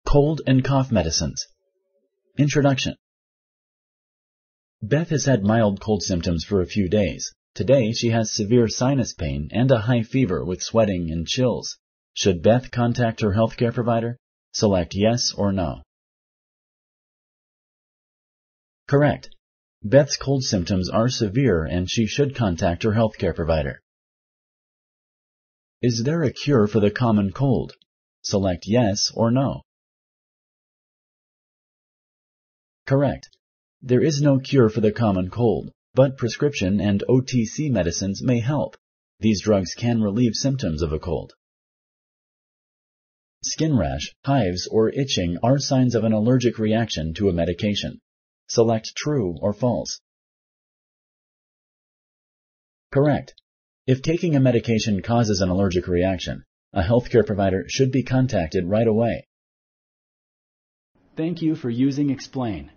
Cold and cough medicines. Introduction. Beth has had mild cold symptoms for a few days. Today she has severe sinus pain and a high fever with sweating and chills. Should Beth contact her healthcare provider? Select yes or no. Correct. Beth's cold symptoms are severe and she should contact her healthcare provider. Is there a cure for the common cold? Select yes or no. Correct. There is no cure for the common cold, but prescription and OTC medicines may help. These drugs can relieve symptoms of a cold. Skin rash, hives, or itching are signs of an allergic reaction to a medication. Select true or false. Correct. If taking a medication causes an allergic reaction, a healthcare provider should be contacted right away. Thank you for using Explain.